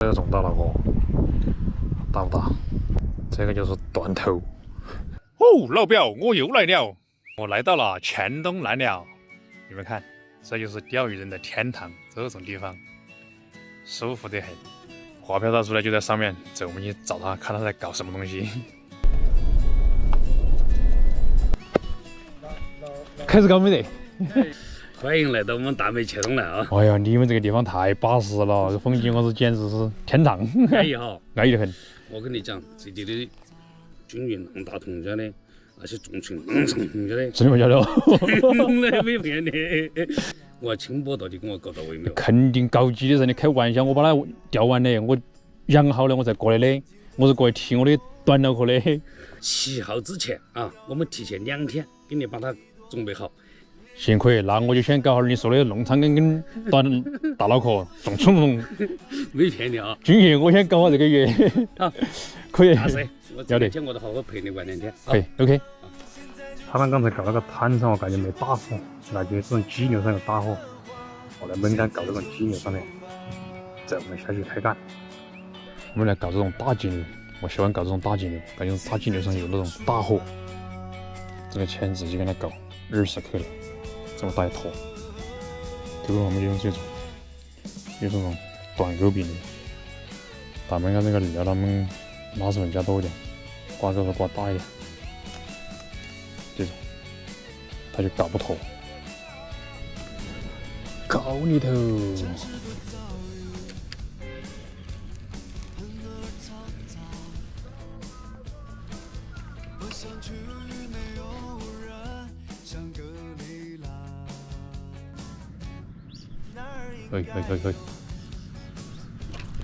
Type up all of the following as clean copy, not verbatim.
这个中到了哦，大不大？这个就是断头。哦，老表，我又来了，我来到了黔东南了。你们看，这就是钓鱼人的天堂，这种地方舒服得很。划漂大叔呢就在上面，走，我们去找他，看他在搞什么东西。开始搞没得？欢迎来到我们大美黔东南啊！哎呀，你们这个地方太巴适了，这风景我是简直是天堂，安逸哈，安逸得很。我跟你讲，这里的均匀浪大同家的，那些重群浪上同家的，真的假的？来没骗你。我清波到底跟我搞到位没有？肯定搞基的噻，你开玩笑，我把它钓完的，我养好了我才过来的，我是过来提我的短脑壳的。7号之前啊，我们提前2天给你把它准备好。行可以，那我就先搞好你说的弄长根跟大脑壳，重冲没骗你啊！均匀，我先搞好这个月。好，可以。大师，我这边讲过的好，我陪你玩2天。可以 ，OK。他们刚才搞那个滩上，我感觉没打火，那就这种激流上有打火。后来猛敢搞这种激流上面，这我们下去开干。我们来搞这种大激流，我喜欢搞这种大激流，感觉大激流上有那种大火。这个钳直接给它搞20克的，这么大一坨。这个我们就用这种短钩柄的。咱们看这个料，他们拿手加多一点，刮钩刮大一点。这种，它就搞不脱，搞你头！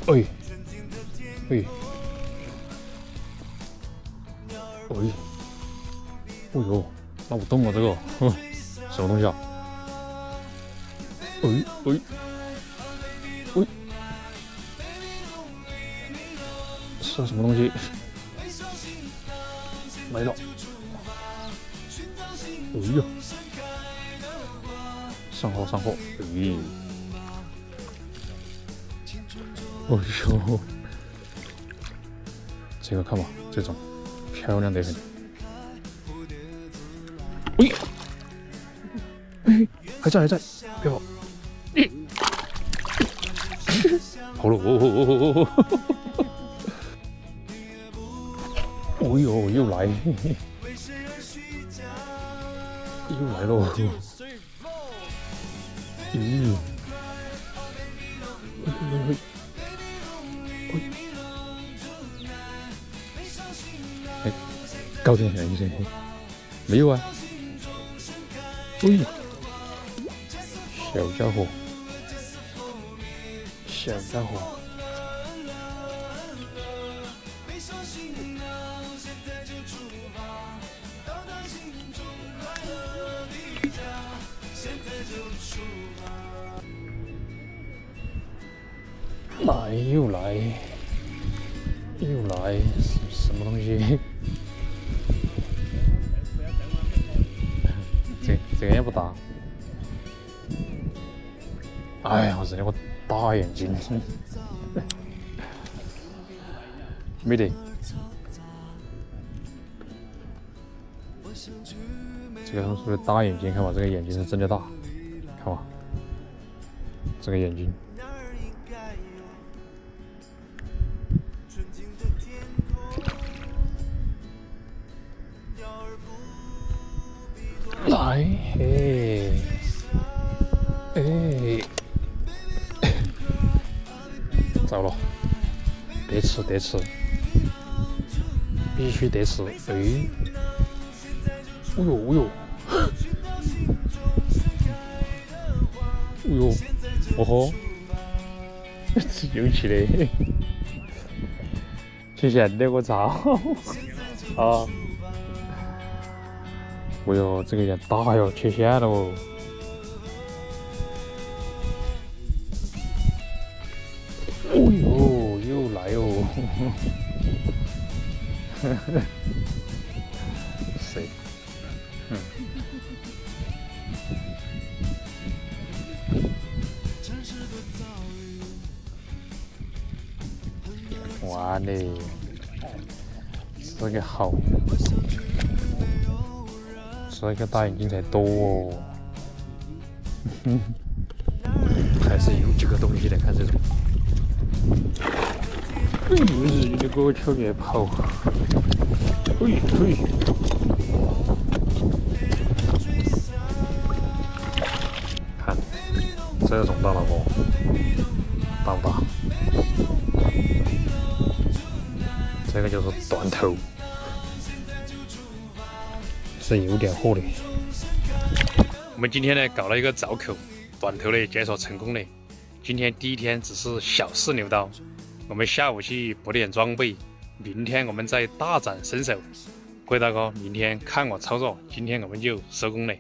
可以，哎，哦呦，那我懂了这个，什么东西啊？是什么东西？没了。哎呦，上货！哎，哦呦，这个看吧，这种漂亮得很。还在，别跑！好了，哦呦，又来喽！咦，哎，搞定了，医生，没有啊？小家伙，又来，什么东西？这个也不大。哎呀，我日你个大眼睛！没得。这个他们说的大眼睛，看吧，这个眼睛是真的大，看吧，这个眼睛。来，糟了，得吃，必须得吃！哎，哦呦，哦吼，有气的，缺陷的，我操！啊！哦哟，这个有点大哟，缺陷了哦。哦呦，又来哟！谁？哇嘞，这个好，这个大眼睛才多哦。还是有几个东西的，看这种。日语的歌秋月跑，嘿嘿。看，这种大了不？大不大？这个就是断头，是有点货的。我们今天呢搞了一个凿口，断头呢解锁成功了。今天第一天只是小试牛刀，我们下午去补点装备，明天我们再大展身手。各位大哥，明天看我操作，今天我们就收工了。